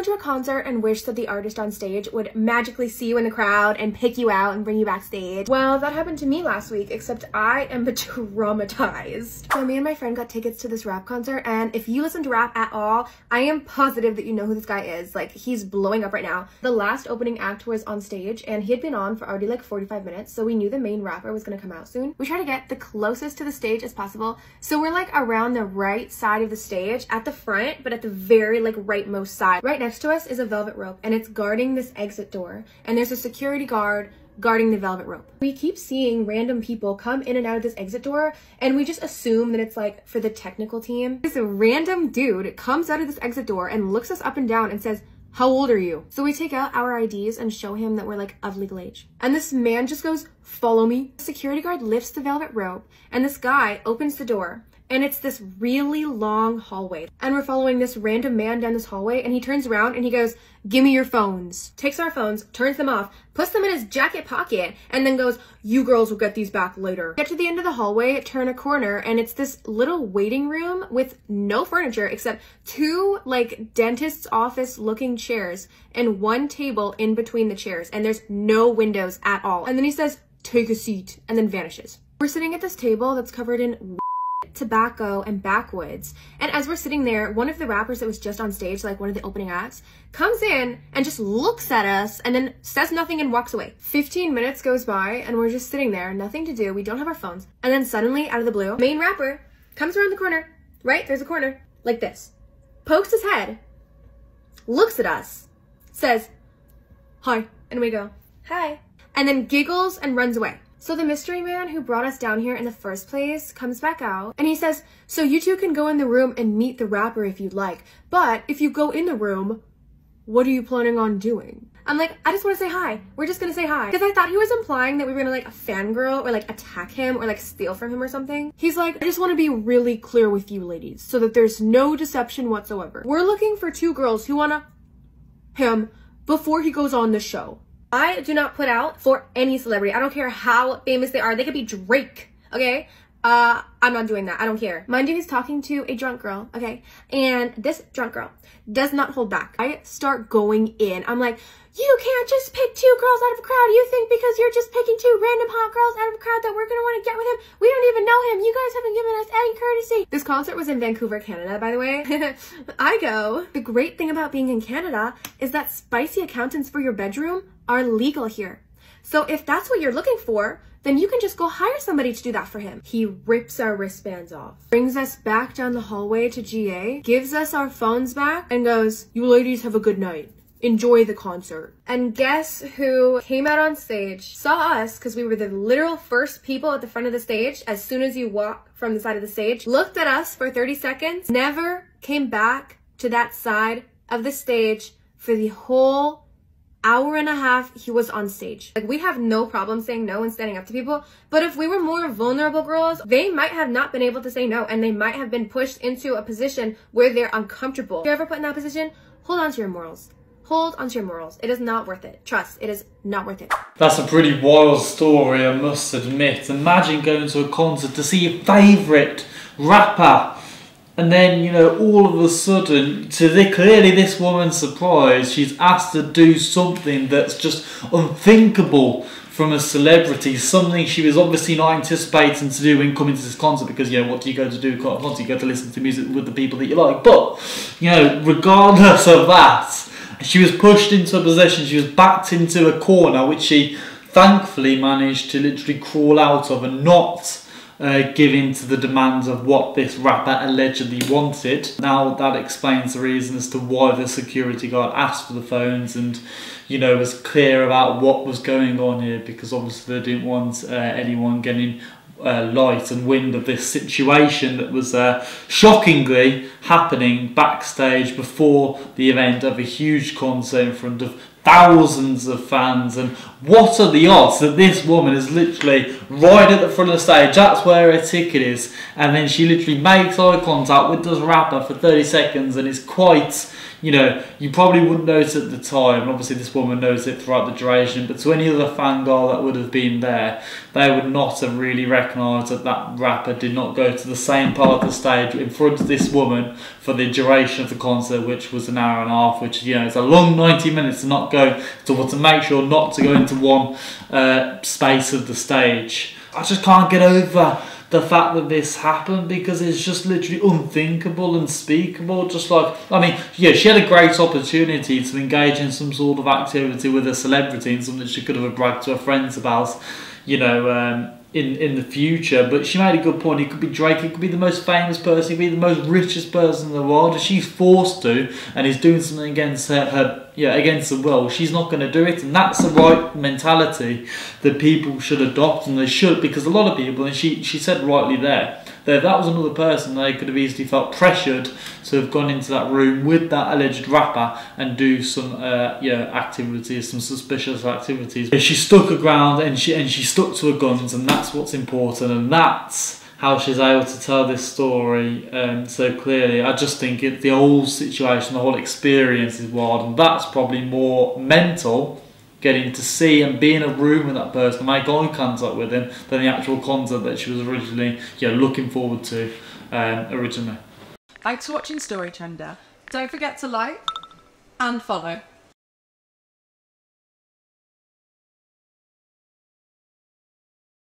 going to a concert and wish that the artist on stage would magically see you in the crowd and pick you out and bring you backstage? Well, that happened to me last week, except I am traumatized. So me and my friend got tickets to this rap concert, and if you listen to rap at all, I am positive that you know who this guy is. Like, he's blowing up right now. The last opening act was on stage, and he had been on for already like 45 minutes, so we knew the main rapper was gonna come out soon. We try to get the closest to the stage as possible, so we're like around the right side of the stage at the front, but at the very like rightmost side. Right next to us is a velvet rope, and it's guarding this exit door, and there's a security guard guarding the velvet rope. We keep seeing random people come in and out of this exit door, and we just assume that it's like for the technical team. This random dude comes out of this exit door and looks us up and down and says, "How old are you?" So we take out our IDs and show him that we're like of legal age. And this man just goes, "Follow me." The security guard lifts the velvet rope, and this guy opens the door. And it's this really long hallway. And we're following this random man down this hallway, and he turns around and he goes, "Give me your phones." Takes our phones, turns them off, puts them in his jacket pocket, and then goes, "You girls will get these back later." Get to the end of the hallway, turn a corner, and it's this little waiting room with no furniture except two like dentist's office looking chairs and one table in between the chairs. And there's no windows at all. And then he says, "Take a seat," and then vanishes. We're sitting at this table that's covered in tobacco and backwoods, and as we're sitting there, one of the rappers that was just on stage, like one of the opening acts, comes in and just looks at us and then says nothing and walks away. 15 minutes goes by and we're just sitting there, nothing to do, we don't have our phones, and then suddenly out of the blue, main rapper comes around the corner, right? There's a corner like this, pokes his head, looks at us, says, "Hi," and we go, "Hi," and then giggles and runs away. So the mystery man who brought us down here in the first place comes back out and he says, "So you two can go in the room and meet the rapper if you'd like, but if you go in the room, what are you planning on doing?" I'm like, "I just want to say hi. We're just gonna say hi." Because I thought he was implying that we were gonna like fangirl or like attack him or like steal from him or something. He's like, "I just want to be really clear with you ladies so that there's no deception whatsoever. We're looking for two girls who wanna him before he goes on the show. I do not put out for any celebrity. I don't care how famous they are. They could be Drake, okay? I'm not doing that. I don't care." Mind you, he's talking to a drunk girl, okay? And this drunk girl does not hold back. I start going in. I'm like, "You can't just pick two girls out of a crowd. You think because you're just picking two random hot girls out of a crowd that we're gonna want to get with him? We don't even know him. You guys haven't given us any courtesy." This concert was in Vancouver, Canada, by the way. I go. The great thing about being in Canada is that spicy accountants for your bedroom are legal here. So if that's what you're looking for, then you can just go hire somebody to do that for him. He rips our wristbands off, brings us back down the hallway to GA, gives us our phones back, and goes, "You ladies have a good night. Enjoy the concert." And guess who came out on stage, saw us, because we were the literal first people at the front of the stage as soon as you walk from the side of the stage, looked at us for 30 seconds, never came back to that side of the stage for the whole hour and a half he was on stage. Like, we have no problem saying no and standing up to people, but if we were more vulnerable girls, they might have not been able to say no, and they might have been pushed into a position where they're uncomfortable. If you're ever put in that position, hold on to your morals. Hold onto your morals. It is not worth it. Trust, it is not worth it. That's a pretty wild story, I must admit. Imagine going to a concert to see your favourite rapper, and then, you know, all of a sudden, clearly this woman's surprised, she's asked to do something that's just unthinkable from a celebrity, something she was obviously not anticipating to do when coming to this concert, because, you know, what do you go to do at a concert? You go to listen to music with the people that you like. But, you know, regardless of that, she was pushed into a position, she was backed into a corner, which she thankfully managed to literally crawl out of and not give in to the demands of what this rapper allegedly wanted. Now that explains the reason as to why the security guard asked for the phones and, you know, was clear about what was going on here, because obviously they didn't want anyone getting light and wind of this situation that was shockingly happening backstage before the event of a huge concert in front of thousands of fans, and what are the odds that this woman is literally right at the front of the stage, that's where her ticket is, and then she literally makes eye contact with this rapper for 30 seconds, and it's quite, you know, you probably wouldn't notice at the time. Obviously this woman knows it throughout the duration, but to any other fangirl that would have been there, they would not have really recognised that that rapper did not go to the same part of the stage in front of this woman for the duration of the concert, which was an hour and a half, which, you know, it's a long 90 minutes to not go to make sure not to go into one space of the stage. I just can't get over the fact that this happened, because it's just literally unthinkable, unspeakable. Just like, I mean, yeah, she had a great opportunity to engage in some sort of activity with a celebrity and something she could have bragged to her friends about, you know, in the future. But she made a good point. It could be Drake, it could be the most famous person, it could be the most richest person in the world. If she's forced to and is doing something against her against the will, she's not going to do it. And that's the right mentality that people should adopt, and they should, because a lot of people, and she said rightly there, that if that was another person, they could have easily felt pressured to have gone into that room with that alleged rapper and do some activities, some suspicious activities. She stuck her ground, and she stuck to her guns, and that's what's important, and that's how she's able to tell this story so clearly. I just think the whole situation, the whole experience is wild, and that's probably more mental, getting to see and be in a room with that person, make eye contact with him, than the actual concert that she was originally looking forward to originally. Thanks for watching StoryTrender. Don't forget to like and follow.